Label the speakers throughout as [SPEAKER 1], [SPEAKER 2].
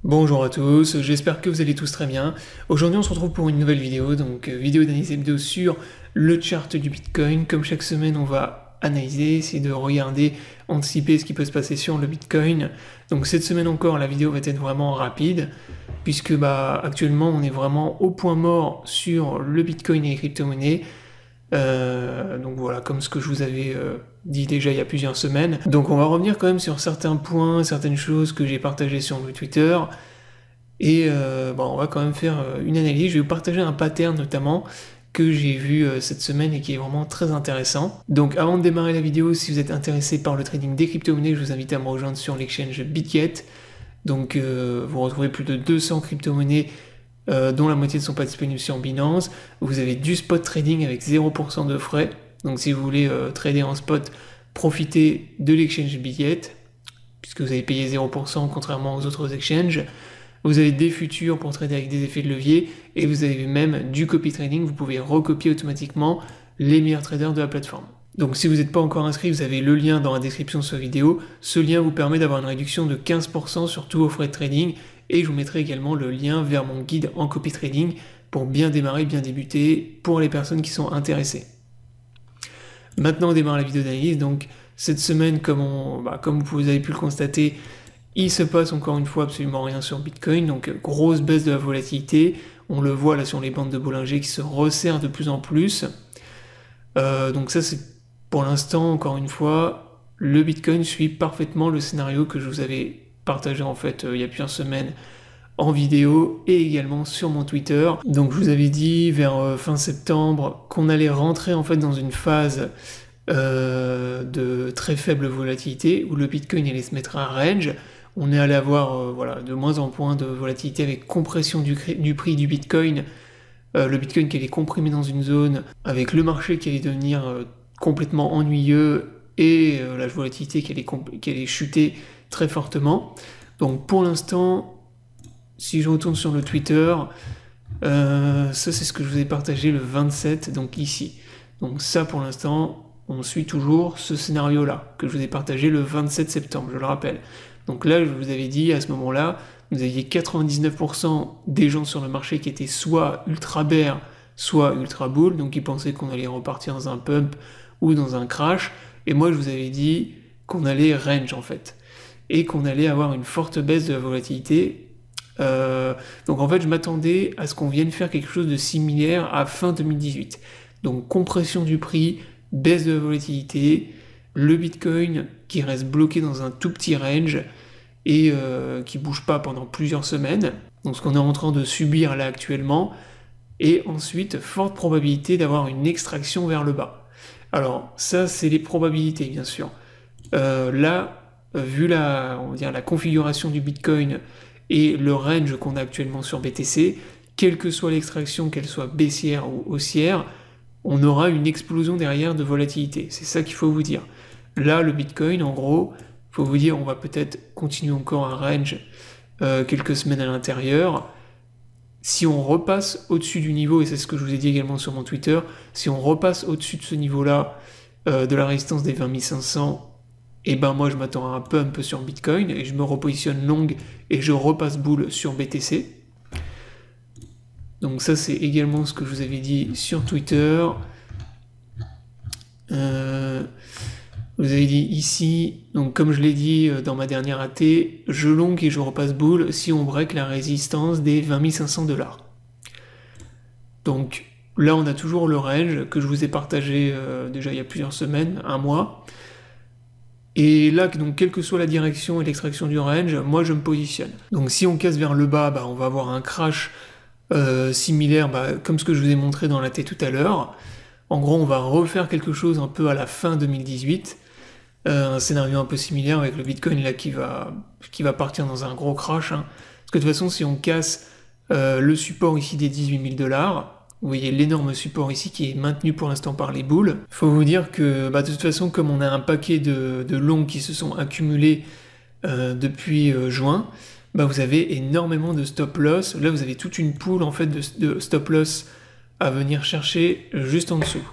[SPEAKER 1] Bonjour à tous, j'espère que vous allez tous très bien. Aujourd'hui on se retrouve pour une nouvelle vidéo, donc vidéo d'analyse hebdo sur le chart du Bitcoin. Comme chaque semaine on va analyser, essayer de regarder, anticiper ce qui peut se passer sur le Bitcoin. Donc cette semaine encore la vidéo va être vraiment rapide, puisque actuellement on est vraiment au point mort sur le Bitcoin et les crypto-monnaies. Donc voilà, comme ce que je vous avais dit déjà il y a plusieurs semaines. Donc on va revenir quand même sur certains points, certaines choses que j'ai partagées sur le Twitter. Et on va quand même faire une analyse. Je vais vous partager un pattern notamment que j'ai vu cette semaine et qui est vraiment très intéressant. Donc avant de démarrer la vidéo, si vous êtes intéressé par le trading des crypto-monnaies, je vous invite à me rejoindre sur l'exchange Bitget. Donc vous retrouvez plus de 200 crypto-monnaies dont la moitié ne sont pas disponibles sur Binance. Vous avez du spot trading avec 0% de frais. Donc si vous voulez trader en spot, profitez de l'exchange Bitget, puisque vous avez payé 0% contrairement aux autres exchanges. Vous avez des futurs pour trader avec des effets de levier, et vous avez même du copy trading, vous pouvez recopier automatiquement les meilleurs traders de la plateforme. Donc si vous n'êtes pas encore inscrit, vous avez le lien dans la description de cette vidéo. Ce lien vous permet d'avoir une réduction de 15% sur tous vos frais de trading, et je vous mettrai également le lien vers mon guide en copy trading pour bien démarrer, bien débuter pour les personnes qui sont intéressées. Maintenant on démarre la vidéo d'analyse. Donc cette semaine, comme vous avez pu le constater, il se passe encore une fois absolument rien sur Bitcoin, donc grosse baisse de la volatilité. On le voit là sur les bandes de Bollinger qui se resserrent de plus en plus. Donc ça c'est pour l'instant, encore une fois, le Bitcoin suit parfaitement le scénario que je vous avais partagé en fait il y a plusieurs semaines en vidéo et également sur mon Twitter. Donc je vous avais dit vers fin septembre qu'on allait rentrer en fait dans une phase de très faible volatilité où le Bitcoin allait se mettre à un range. On est allé avoir de moins en moins de volatilité avec compression du prix du Bitcoin, le Bitcoin qui allait comprimer dans une zone, avec le marché qui allait devenir complètement ennuyeux et la volatilité qui allait chuter très fortement. Donc pour l'instant, si je retourne sur le Twitter, ça c'est ce que je vous ai partagé le 27, donc ici. Donc ça pour l'instant, on suit toujours ce scénario-là, que je vous ai partagé le 27 septembre, je le rappelle. Donc là, je vous avais dit, à ce moment-là, vous aviez 99% des gens sur le marché qui étaient soit ultra bear, soit ultra bull, donc ils pensaient qu'on allait repartir dans un pump ou dans un crash, et moi je vous avais dit qu'on allait range en fait, et qu'on allait avoir une forte baisse de la volatilité. Donc en fait, je m'attendais à ce qu'on vienne faire quelque chose de similaire à fin 2018. Donc compression du prix, baisse de la volatilité, le Bitcoin qui reste bloqué dans un tout petit range et qui bouge pas pendant plusieurs semaines. Donc ce qu'on est en train de subir là actuellement, et ensuite forte probabilité d'avoir une extraction vers le bas. Alors ça c'est les probabilités bien sûr. Vu la configuration du Bitcoin et le range qu'on a actuellement sur BTC, quelle que soit l'extraction, qu'elle soit baissière ou haussière, on aura une explosion derrière de volatilité. C'est ça qu'il faut vous dire. Là, le Bitcoin, en gros, il faut vous dire, on va peut-être continuer encore un range quelques semaines à l'intérieur. Si on repasse au-dessus du niveau, et c'est ce que je vous ai dit également sur mon Twitter, si on repasse au-dessus de ce niveau-là, de la résistance des 20 500, et ben moi je m'attends à un pump sur Bitcoin, et je me repositionne long, et je repasse bull sur BTC. Donc ça c'est également ce que je vous avais dit sur Twitter. Vous avez dit ici, donc comme je l'ai dit dans ma dernière AT, je long et je repasse bull si on break la résistance des 20 500 $. Donc là on a toujours le range que je vous ai partagé déjà il y a plusieurs semaines, un mois. Et là, donc quelle que soit la direction et l'extraction du range, moi je me positionne. Donc si on casse vers le bas, on va avoir un crash similaire, comme ce que je vous ai montré dans l'AT tout à l'heure. En gros, on va refaire quelque chose un peu à la fin 2018, un scénario un peu similaire avec le Bitcoin là qui va partir dans un gros crash. Parce que de toute façon, si on casse le support ici des 18 000 $, vous voyez l'énorme support ici qui est maintenu pour l'instant par les bulls. Faut vous dire que de toute façon, comme on a un paquet de longs qui se sont accumulés depuis juin, vous avez énormément de stop loss. Là, vous avez toute une pool en fait de stop loss à venir chercher juste en dessous.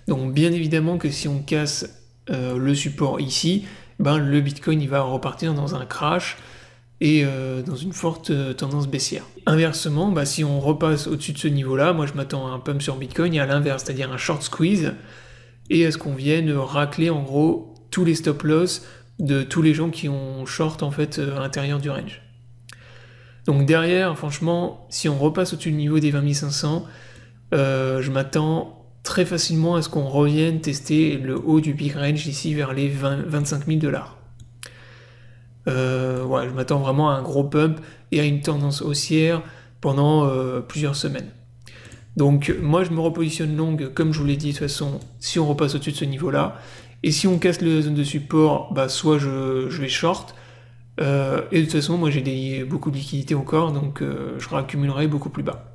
[SPEAKER 1] Donc bien évidemment que si on casse le support ici, le Bitcoin il va repartir dans un crash et dans une forte tendance baissière. Inversement, si on repasse au-dessus de ce niveau-là, moi je m'attends à un pump sur Bitcoin et à l'inverse, c'est-à-dire un short squeeze, et à ce qu'on vienne racler en gros tous les stop-loss de tous les gens qui ont short en fait à l'intérieur du range. Donc derrière, franchement, si on repasse au-dessus du niveau des 20 500, je m'attends très facilement à ce qu'on revienne tester le haut du big range ici vers les 25 000 $. Je m'attends vraiment à un gros pump et à une tendance haussière pendant plusieurs semaines. Donc moi je me repositionne long comme je vous l'ai dit de toute façon si on repasse au-dessus de ce niveau-là. Et si on casse la zone de support, soit je vais short. Et de toute façon moi j'ai beaucoup de liquidités encore, donc je réaccumulerai beaucoup plus bas.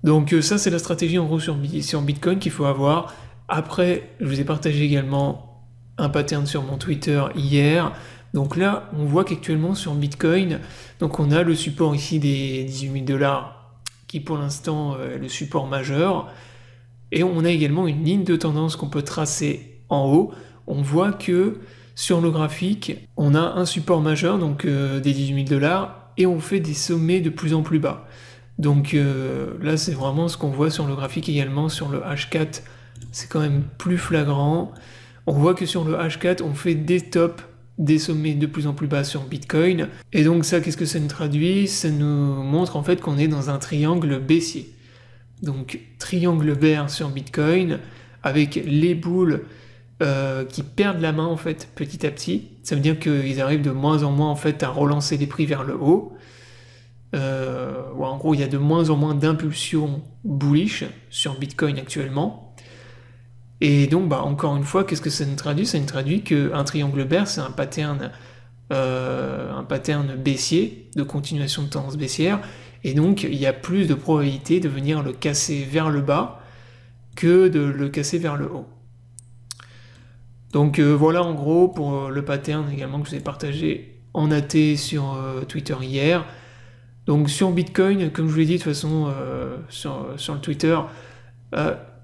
[SPEAKER 1] Donc ça c'est la stratégie en gros sur Bitcoin qu'il faut avoir. Après je vous ai partagé également un pattern sur mon Twitter hier. Donc là on voit qu'actuellement sur Bitcoin, donc on a le support ici des 18 000 $, qui pour l'instant est le support majeur, et on a également une ligne de tendance qu'on peut tracer en haut. On voit que sur le graphique, on a un support majeur, donc des 18 000 $, et on fait des sommets de plus en plus bas. Donc là c'est vraiment ce qu'on voit sur le graphique également. Sur le H4 c'est quand même plus flagrant. On voit que sur le H4 on fait des tops, des sommets de plus en plus bas sur Bitcoin. Et donc ça, qu'est-ce que ça nous traduit? Ça nous montre en fait qu'on est dans un triangle baissier. Donc triangle vert sur Bitcoin, avec les boules qui perdent la main en fait petit à petit. Ça veut dire qu'ils arrivent de moins en moins en fait à relancer les prix vers le haut. En gros, il y a de moins en moins d'impulsion bullish sur Bitcoin actuellement. Et donc, encore une fois, qu'est-ce que ça nous traduit? Ça nous traduit qu'un triangle vert, c'est un pattern baissier, de continuation de tendance baissière, et donc il y a plus de probabilité de venir le casser vers le bas que de le casser vers le haut. Donc voilà en gros pour le pattern également que je vous ai partagé en AT sur Twitter hier. Donc sur Bitcoin, comme je vous l'ai dit de toute façon sur le Twitter,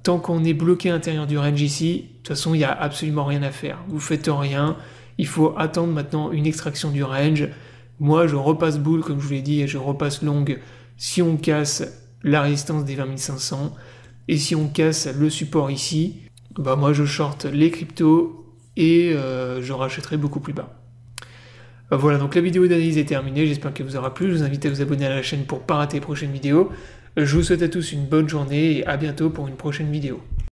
[SPEAKER 1] tant qu'on est bloqué à l'intérieur du range ici, de toute façon il n'y a absolument rien à faire. Vous faites rien, il faut attendre maintenant une extraction du range. Moi je repasse bull comme je vous l'ai dit et je repasse long si on casse la résistance des 20 500. Et si on casse le support ici, moi je short les cryptos et je rachèterai beaucoup plus bas. Voilà, donc la vidéo d'analyse est terminée, j'espère qu'elle vous aura plu. Je vous invite à vous abonner à la chaîne pour ne pas rater les prochaines vidéos. Je vous souhaite à tous une bonne journée et à bientôt pour une prochaine vidéo.